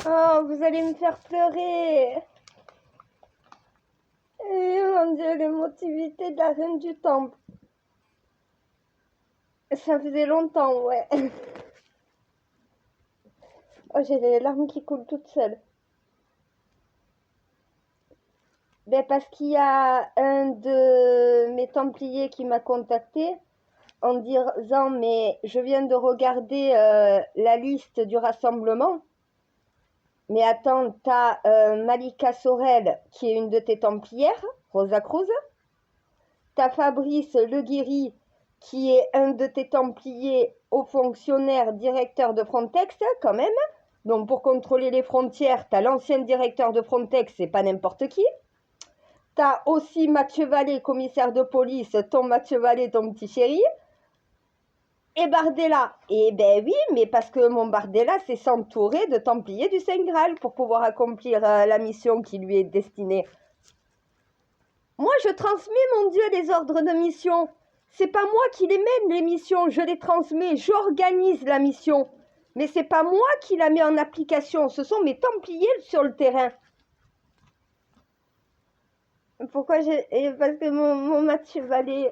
Oh, vous allez me faire pleurer. Mon Dieu, l'émotivité de la reine du temple. Ça faisait longtemps, ouais. Oh, j'ai les larmes qui coulent toutes seules. Ben, parce qu'il y a un de mes templiers qui m'a contacté en disant mais je viens de regarder la liste du rassemblement. Mais attends, t'as Malika Sorel qui est une de tes templières, Rosa Cruz. T'as Fabrice Leguéry qui est un de tes templiers, haut fonctionnaire, directeur de Frontex quand même. Donc pour contrôler les frontières, t'as l'ancien directeur de Frontex, c'est pas n'importe qui. T'as aussi Mathieu Vallée, commissaire de police, ton Mathieu Vallée, ton petit chéri. Et Bardella. Eh ben oui, mais parce que mon Bardella, c'est s'entourer de templiers du Saint Graal pour pouvoir accomplir la mission qui lui est destinée. Moi, je transmets, mon Dieu, les ordres de mission. C'est pas moi qui les mène, les missions. Je les transmets, j'organise la mission. Mais c'est pas moi qui la mets en application. Ce sont mes templiers sur le terrain. Pourquoi j'ai... Parce que mon Mathieu Vallée...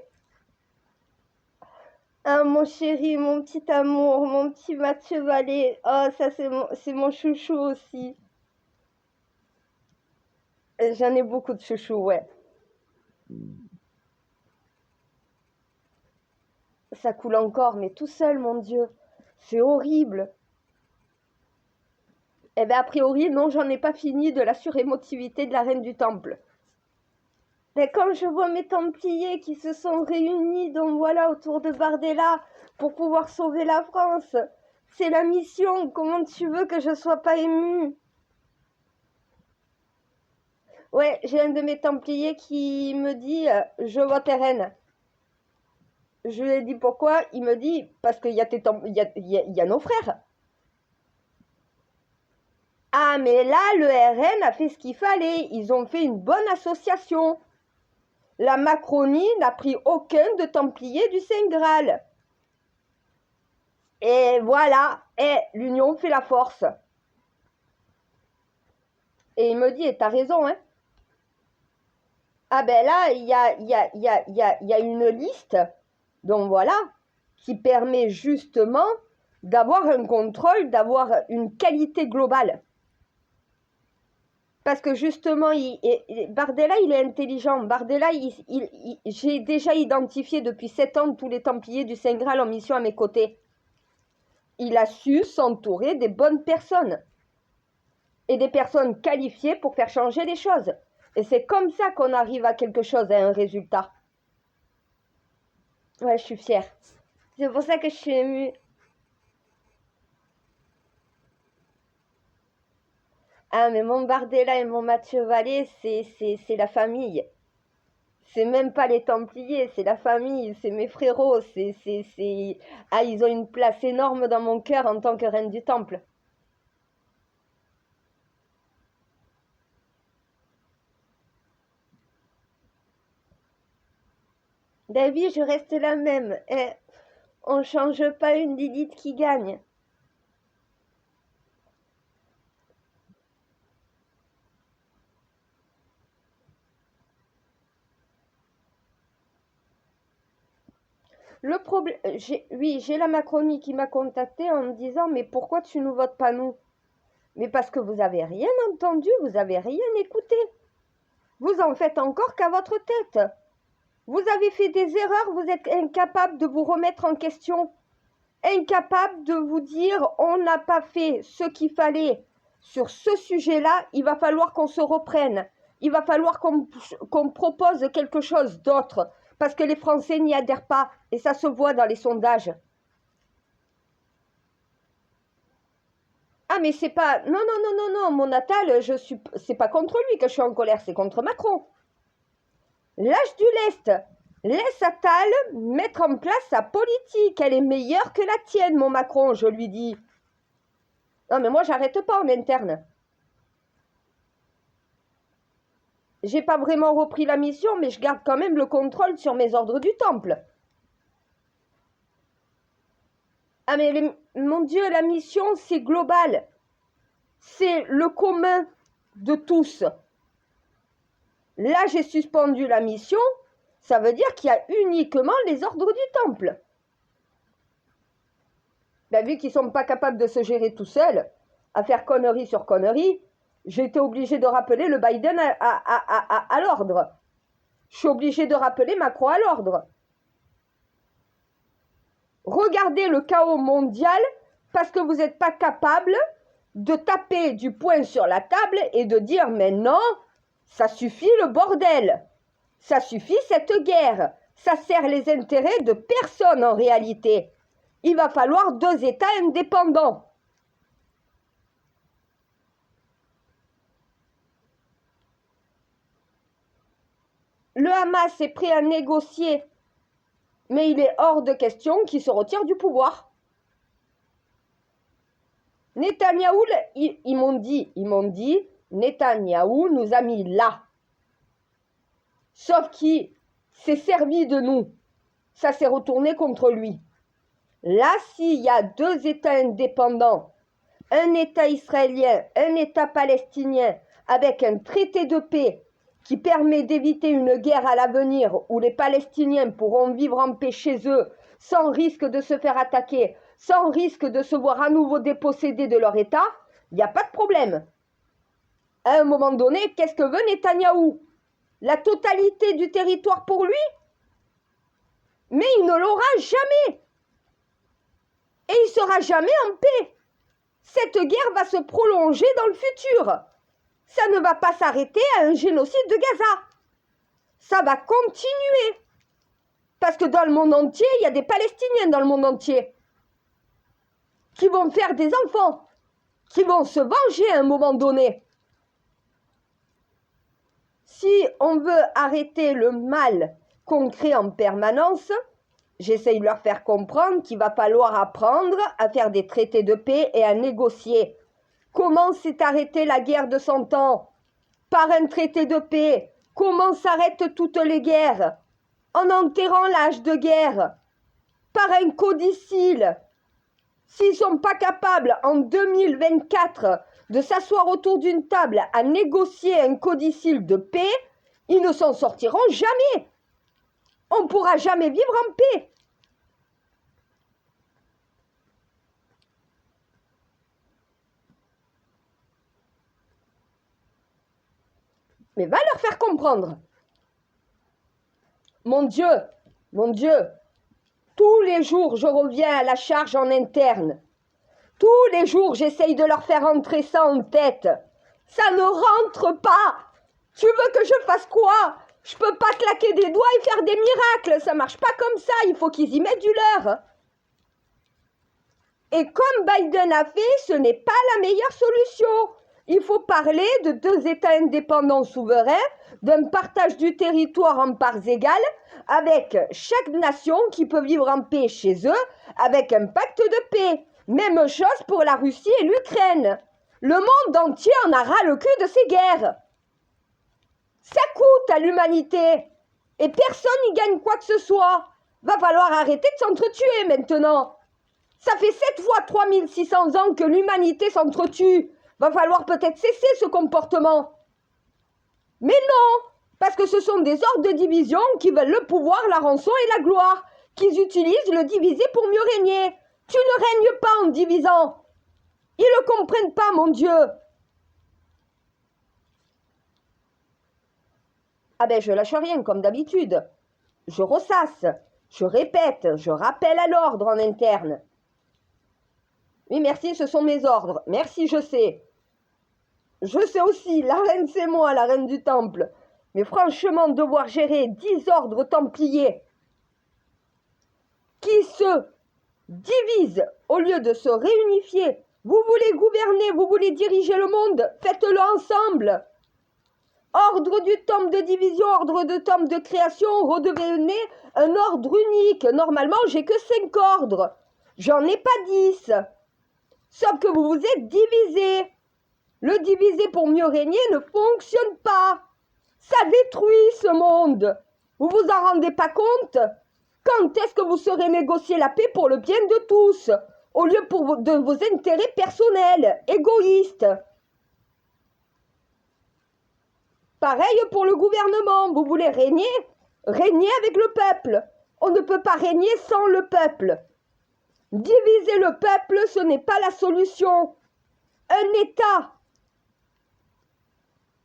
Ah, mon chéri, mon petit amour, mon petit Mathieu Vallée. Oh, ça, c'est mon chouchou aussi. J'en ai beaucoup de chouchous, ouais. Ça coule encore, mais tout seul, mon Dieu. C'est horrible. Eh bien, a priori, non, j'en ai pas fini de la surémotivité de la reine du temple. Mais quand je vois mes templiers qui se sont réunis, donc voilà, autour de Bardella, pour pouvoir sauver la France, c'est la mission. Comment tu veux que je sois pas émue? Ouais, j'ai un de mes templiers qui me dit je vote RN. Je lui ai dit pourquoi. Il me dit parce qu'il y a nos frères. Ah, mais là, le RN a fait ce qu'il fallait. Ils ont fait une bonne association. La Macronie n'a pris aucun de templiers du Saint Graal. Et voilà, l'union fait la force. Et il me dit, et t'as raison, hein. Ah ben là, il y a une liste, donc voilà, qui permet justement d'avoir un contrôle, d'avoir une qualité globale. Parce que justement, Bardella, il est intelligent. Bardella, j'ai déjà identifié depuis 7 ans tous les templiers du Saint Graal en mission à mes côtés. Il a su s'entourer des bonnes personnes. Et des personnes qualifiées pour faire changer les choses. Et c'est comme ça qu'on arrive à quelque chose, à un résultat. Ouais, je suis fière. C'est pour ça que je suis émue. Ah, mais mon Bardella et mon Mathieu Vallée, c'est la famille. C'est même pas les Templiers, c'est la famille, c'est mes frérots. Ah, ils ont une place énorme dans mon cœur en tant que reine du temple. David, je reste la même. On change pas une Lilith qui gagne. Le problème, j'ai la Macronie qui m'a contacté en me disant mais pourquoi tu nous votes pas nous? Mais parce que vous avez rien entendu, vous avez rien écouté. Vous en faites encore qu'à votre tête. Vous avez fait des erreurs, vous êtes incapable de vous remettre en question, incapable de vous dire on n'a pas fait ce qu'il fallait sur ce sujet-là, il va falloir qu'on se reprenne. Il va falloir qu'on propose quelque chose d'autre. Parce que les Français n'y adhèrent pas. Et ça se voit dans les sondages. Ah, mais c'est pas... Non, non, non, non, non. Mon Attal, c'est pas contre lui que je suis en colère. C'est contre Macron. Lâche du lest. Laisse Attal mettre en place sa politique. Elle est meilleure que la tienne, mon Macron, je lui dis. Non, mais moi, j'arrête pas en interne. J'ai pas vraiment repris la mission, mais je garde quand même le contrôle sur mes ordres du temple. Ah mais mon Dieu, la mission, c'est global. c'est le commun de tous. Là, j'ai suspendu la mission, ça veut dire qu'il y a uniquement les ordres du temple. Ben, vu qu'ils ne sont pas capables de se gérer tout seuls, à faire connerie sur connerie, j'ai été obligé de rappeler le Biden à l'ordre. Je suis obligé de rappeler Macron à l'ordre. Regardez le chaos mondial parce que vous n'êtes pas capable de taper du poing sur la table et de dire « mais non, ça suffit le bordel, ça suffit cette guerre, ça sert les intérêts de personne en réalité. Il va falloir 2 États indépendants. » Le Hamas est prêt à négocier, mais il est hors de question qu'il se retire du pouvoir. Netanyahou, ils m'ont dit, Netanyahou nous a mis là. Sauf qu'il s'est servi de nous. Ça s'est retourné contre lui. Là, s'il y a 2 États indépendants, un État israélien, un État palestinien, avec un traité de paix qui permet d'éviter une guerre à l'avenir où les Palestiniens pourront vivre en paix chez eux sans risque de se faire attaquer, sans risque de se voir à nouveau dépossédés de leur État, il n'y a pas de problème. À un moment donné, qu'est-ce que veut Netanyahou? La totalité du territoire pour lui? Mais il ne l'aura jamais. Et il ne sera jamais en paix. Cette guerre va se prolonger dans le futur. Ça ne va pas s'arrêter à un génocide de Gaza. Ça va continuer. Parce que dans le monde entier, il y a des Palestiniens dans le monde entier qui vont faire des enfants, qui vont se venger à un moment donné. Si on veut arrêter le mal qu'on crée en permanence, j'essaye de leur faire comprendre qu'il va falloir apprendre à faire des traités de paix et à négocier. Comment s'est arrêtée la guerre de 100 ans? Par un traité de paix. Comment s'arrêtent toutes les guerres? En enterrant l'âge de guerre. Par un codicile. S'ils ne sont pas capables en 2024 de s'asseoir autour d'une table à négocier un codicile de paix, ils ne s'en sortiront jamais. On ne pourra jamais vivre en paix. Mais va leur faire comprendre. Mon Dieu, tous les jours je reviens à la charge en interne. Tous les jours j'essaye de leur faire entrer ça en tête. Ça ne rentre pas. Tu veux que je fasse quoi? Je peux pas claquer des doigts et faire des miracles. Ça marche pas comme ça. Il faut qu'ils y mettent du leur. Et comme Biden a fait, ce n'est pas la meilleure solution. Il faut parler de 2 États indépendants souverains, d'un partage du territoire en parts égales, avec chaque nation qui peut vivre en paix chez eux, avec un pacte de paix. Même chose pour la Russie et l'Ukraine. Le monde entier en a ras le cul de ces guerres. Ça coûte à l'humanité. Et personne n'y gagne quoi que ce soit. Va falloir arrêter de s'entretuer maintenant. Ça fait 7 fois 3600 ans que l'humanité s'entretue. Va falloir peut-être cesser ce comportement. Mais non, parce que ce sont des ordres de division qui veulent le pouvoir, la rançon et la gloire, qu'ils utilisent le diviser pour mieux régner. Tu ne règnes pas en divisant. Ils ne le comprennent pas, mon Dieu. Ah ben, je lâche rien, comme d'habitude. Je ressasse, je répète, je rappelle à l'ordre en interne. Oui, merci, ce sont mes ordres. Merci, je sais. Je sais aussi, la reine c'est moi, la reine du temple. Mais franchement, devoir gérer 10 ordres templiers qui se divisent au lieu de se réunifier. Vous voulez gouverner, vous voulez diriger le monde, faites-le ensemble. Ordre du temple de division, ordre de temple de création, redevenez un ordre unique. Normalement, j'ai que 5 ordres. J'en ai pas 10. Sauf que vous vous êtes divisés. Le diviser pour mieux régner ne fonctionne pas. Ça détruit ce monde. Vous vous en rendez pas compte? Quand est-ce que vous saurez négocier la paix pour le bien de tous, au lieu de vos intérêts personnels, égoïstes? Pareil pour le gouvernement. Vous voulez régner? Régnez avec le peuple. On ne peut pas régner sans le peuple. Diviser le peuple, ce n'est pas la solution. Un État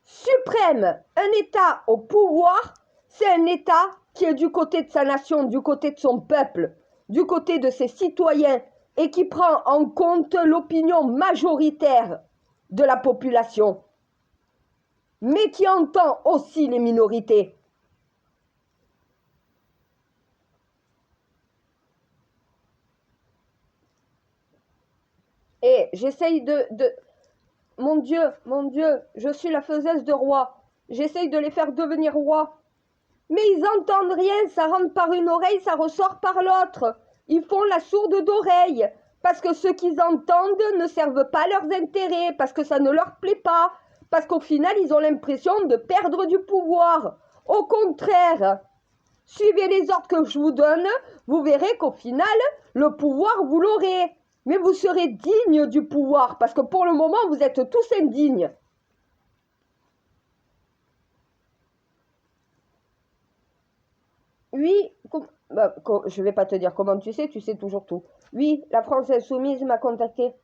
suprême, un État au pouvoir, c'est un État qui est du côté de sa nation, du côté de son peuple, du côté de ses citoyens et qui prend en compte l'opinion majoritaire de la population, mais qui entend aussi les minorités. Et j'essaye mon Dieu, je suis la faiseuse de rois. J'essaye de les faire devenir rois. Mais ils entendent rien, ça rentre par une oreille, ça ressort par l'autre. Ils font la sourde d'oreille. Parce que ce qu'ils entendent ne servent pas leurs intérêts, parce que ça ne leur plaît pas. Parce qu'au final, ils ont l'impression de perdre du pouvoir. Au contraire, suivez les ordres que je vous donne, vous verrez qu'au final, le pouvoir, vous l'aurez. Mais vous serez digne du pouvoir, parce que pour le moment, vous êtes tous indignes. Oui, je ne vais pas te dire comment tu sais toujours tout. Oui, la France Insoumise m'a contacté.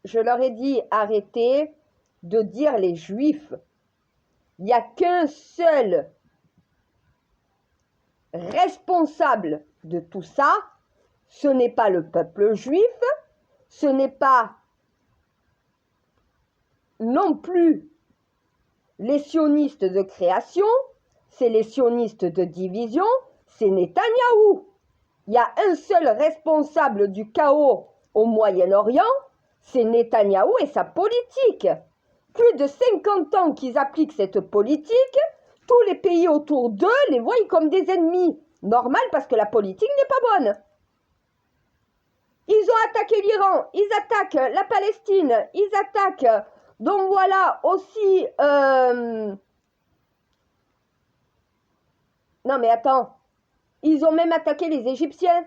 Je leur ai dit, arrêtez de dire les Juifs. Il n'y a qu'un seul responsable de tout ça. Ce n'est pas le peuple juif, ce n'est pas non plus les sionistes de création, c'est les sionistes de division, c'est Netanyahou. Il y a un seul responsable du chaos au Moyen-Orient, c'est Netanyahou et sa politique. Plus de 50 ans qu'ils appliquent cette politique, tous les pays autour d'eux les voient comme des ennemis. Normal parce que la politique n'est pas bonne. Ils ont attaqué l'Iran, ils attaquent la Palestine, ils attaquent, donc voilà, aussi... Non mais attends, ils ont même attaqué les Égyptiens.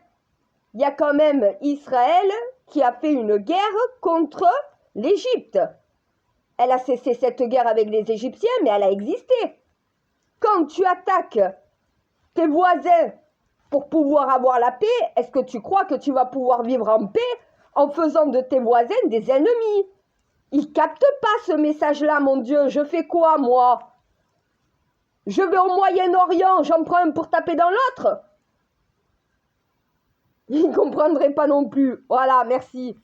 Il y a quand même Israël qui a fait une guerre contre l'Égypte. Elle a cessé cette guerre avec les Égyptiens, mais elle a existé. Quand tu attaques tes voisins pour pouvoir avoir la paix, est-ce que tu crois que tu vas pouvoir vivre en paix en faisant de tes voisins des ennemis? Ils captent pas ce message-là, mon Dieu. Je fais quoi, moi? Je vais au Moyen-Orient, j'en prends un pour taper dans l'autre? Ils ne comprendraient pas non plus. Voilà, merci.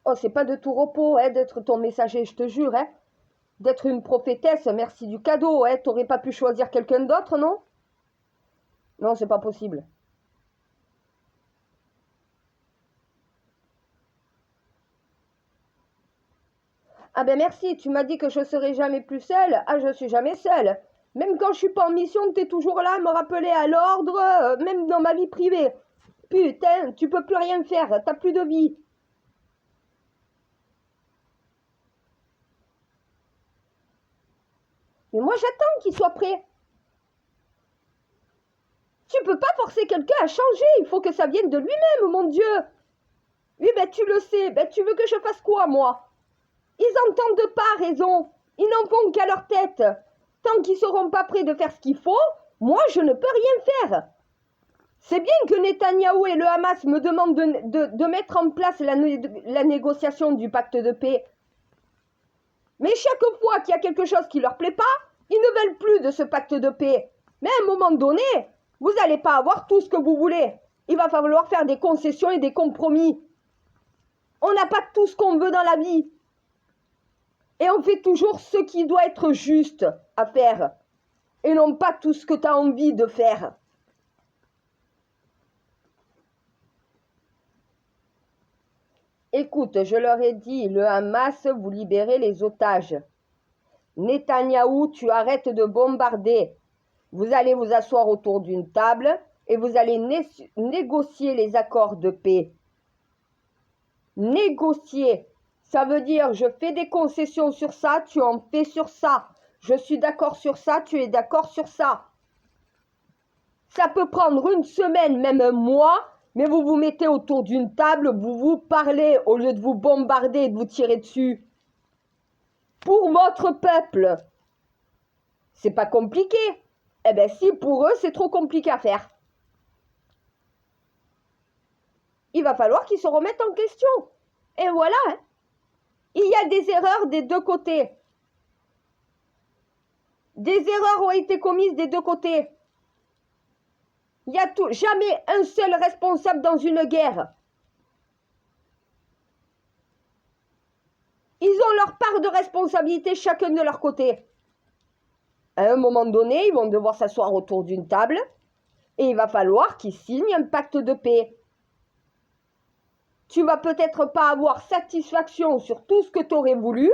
Oh, c'est pas de tout repos, hein, d'être ton messager, je te jure, hein. D'être une prophétesse, merci du cadeau, hein. T'aurais pas pu choisir quelqu'un d'autre, non? Non, c'est pas possible. Ah ben merci, tu m'as dit que je serai jamais plus seule. Ah, je suis jamais seule. Même quand je suis pas en mission, t'es toujours là à me rappeler à l'ordre, même dans ma vie privée. Putain, tu peux plus rien faire, t'as plus de vie. Mais moi j'attends qu'il soit prêt. Tu peux pas forcer quelqu'un à changer, il faut que ça vienne de lui-même, mon Dieu. Oui, ben tu le sais, ben tu veux que je fasse quoi, moi? Ils entendent pas raison, ils n'en font qu'à leur tête. Tant qu'ils seront pas prêts de faire ce qu'il faut, moi je ne peux rien faire. C'est bien que Netanyahou et le Hamas me demandent de mettre en place la négociation du pacte de paix. Mais chaque fois qu'il y a quelque chose qui leur plaît pas, ils ne veulent plus de ce pacte de paix. Mais à un moment donné, vous n'allez pas avoir tout ce que vous voulez. Il va falloir faire des concessions et des compromis. On n'a pas tout ce qu'on veut dans la vie. Et on fait toujours ce qui doit être juste à faire. Et non pas tout ce que tu as envie de faire. Écoute, je leur ai dit, le Hamas, vous libérez les otages. Netanyahou, tu arrêtes de bombarder. Vous allez vous asseoir autour d'une table et vous allez négocier les accords de paix. Négocier, ça veut dire je fais des concessions sur ça, tu en fais sur ça. Je suis d'accord sur ça, tu es d'accord sur ça. Ça peut prendre une semaine, même un mois, Mais vous vous mettez autour d'une table, vous vous parlez au lieu de vous bombarder et de vous tirer dessus. Pour votre peuple, c'est pas compliqué. Eh bien si, pour eux, c'est trop compliqué à faire. Il va falloir qu'ils se remettent en question. Et voilà, hein. Il y a des erreurs des deux côtés. Des erreurs ont été commises des deux côtés. Il n'y a jamais un seul responsable dans une guerre. Ils ont leur part de responsabilité chacun de leur côté. À un moment donné, ils vont devoir s'asseoir autour d'une table et il va falloir qu'ils signent un pacte de paix. Tu vas peut-être pas avoir satisfaction sur tout ce que tu aurais voulu,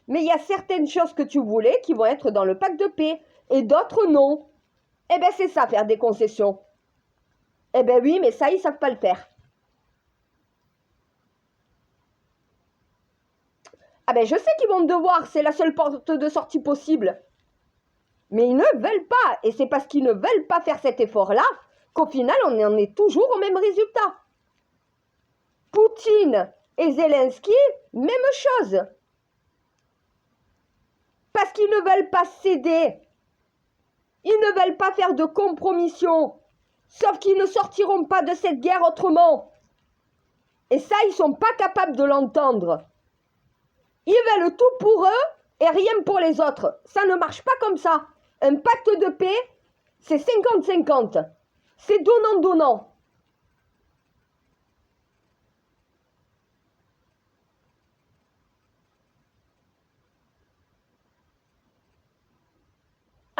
mais il y a certaines choses que tu voulais qui vont être dans le pacte de paix et d'autres non. Eh bien, c'est ça, faire des concessions. Eh bien oui, mais ça, ils ne savent pas le faire. Ah ben, je sais qu'ils vont devoir, c'est la seule porte de sortie possible. Mais ils ne veulent pas, et c'est parce qu'ils ne veulent pas faire cet effort-là qu'au final, on en est toujours au même résultat. Poutine et Zelensky, même chose. Parce qu'ils ne veulent pas céder. Ils ne veulent pas faire de compromission. Sauf qu'ils ne sortiront pas de cette guerre autrement. Et ça, ils ne sont pas capables de l'entendre. Ils veulent tout pour eux et rien pour les autres. Ça ne marche pas comme ça. Un pacte de paix, c'est 50-50. C'est donnant-donnant.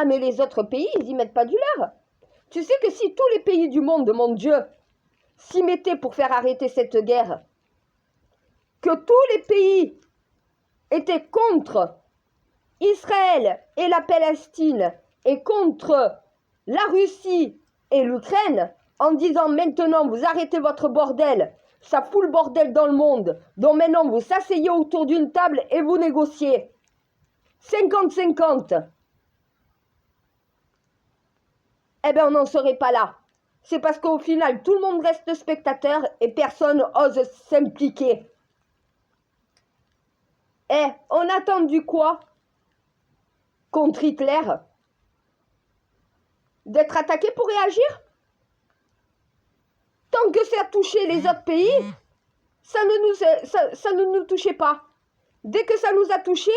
Ah mais les autres pays, ils n'y mettent pas du leur. Tu sais que si tous les pays du monde, mon Dieu, s'y mettaient pour faire arrêter cette guerre, que tous les pays étaient contre Israël et la Palestine et contre la Russie et l'Ukraine, en disant maintenant vous arrêtez votre bordel, ça fout le bordel dans le monde, donc maintenant vous s'asseyez autour d'une table et vous négociez. 50-50. Eh bien, on n'en serait pas là. C'est parce qu'au final, tout le monde reste spectateur et personne ose s'impliquer. Eh, on a attendu quoi contre Hitler? D'être attaqué pour réagir? Tant que ça touchait les autres pays, ça ne nous touchait pas. Dès que ça nous a touchés,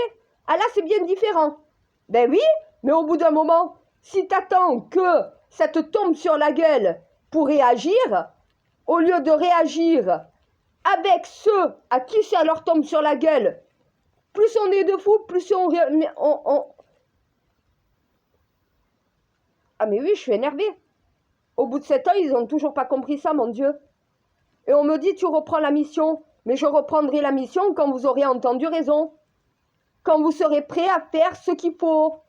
ah là, c'est bien différent. Ben oui, mais au bout d'un moment, si tu attends que ça te tombe sur la gueule pour réagir, au lieu de réagir avec ceux à qui ça leur tombe sur la gueule, plus on est de fous, plus on... Ah mais oui, je suis énervée. Au bout de 7 ans, ils n'ont toujours pas compris ça, mon Dieu. Et on me dit, tu reprends la mission. Mais je reprendrai la mission quand vous aurez entendu raison. Quand vous serez prêt à faire ce qu'il faut.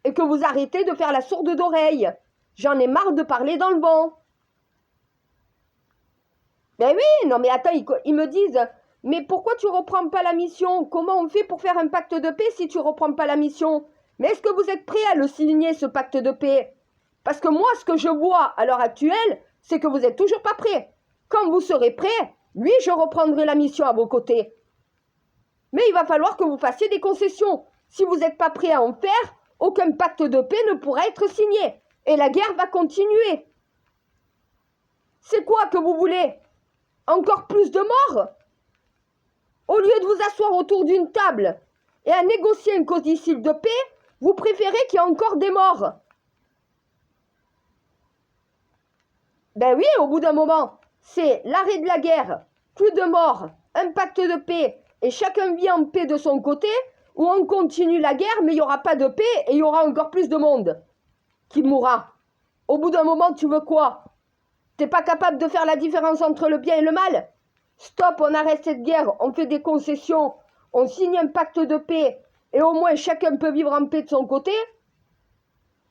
Et que vous arrêtez de faire la sourde d'oreille. J'en ai marre de parler dans le vent. Ben oui, non mais attends, ils me disent, mais pourquoi tu reprends pas la mission? Comment on fait pour faire un pacte de paix si tu reprends pas la mission? Mais est-ce que vous êtes prêt à le signer, ce pacte de paix? Parce que moi, ce que je vois à l'heure actuelle, c'est que vous n'êtes toujours pas prêts. Quand vous serez prêts, oui, je reprendrai la mission à vos côtés. Mais il va falloir que vous fassiez des concessions. Si vous n'êtes pas prêts à en faire, aucun pacte de paix ne pourra être signé. Et la guerre va continuer. C'est quoi que vous voulez? Encore plus de morts? Au lieu de vous asseoir autour d'une table et à négocier un codicile de paix, vous préférez qu'il y ait encore des morts. Ben oui, au bout d'un moment, c'est l'arrêt de la guerre, plus de morts, un pacte de paix, et chacun vit en paix de son côté, ou on continue la guerre, mais il n'y aura pas de paix, et il y aura encore plus de monde qui mourra. Au bout d'un moment, tu veux quoi? T'es pas capable de faire la différence entre le bien et le mal? Stop, on arrête cette guerre, on fait des concessions, on signe un pacte de paix, et au moins chacun peut vivre en paix de son côté.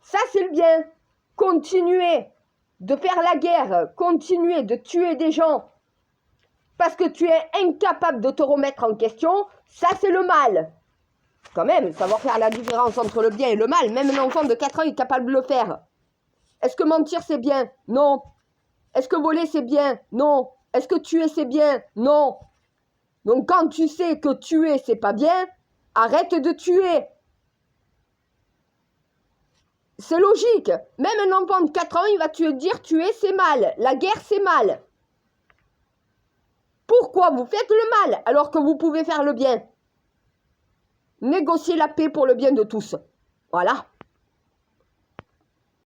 Ça, c'est le bien. Continuez de faire la guerre, continuer de tuer des gens parce que tu es incapable de te remettre en question, ça c'est le mal. Quand même, savoir faire la différence entre le bien et le mal, même un enfant de 4 ans est capable de le faire. Est-ce que mentir c'est bien? Non. Est-ce que voler c'est bien? Non. Est-ce que tuer c'est bien? Non. Donc quand tu sais que tuer c'est pas bien, arrête de tuer. C'est logique. Même un enfant de 4 ans, il va te dire tuer c'est mal. La guerre c'est mal. Pourquoi vous faites le mal alors que vous pouvez faire le bien? Négocier la paix pour le bien de tous. Voilà.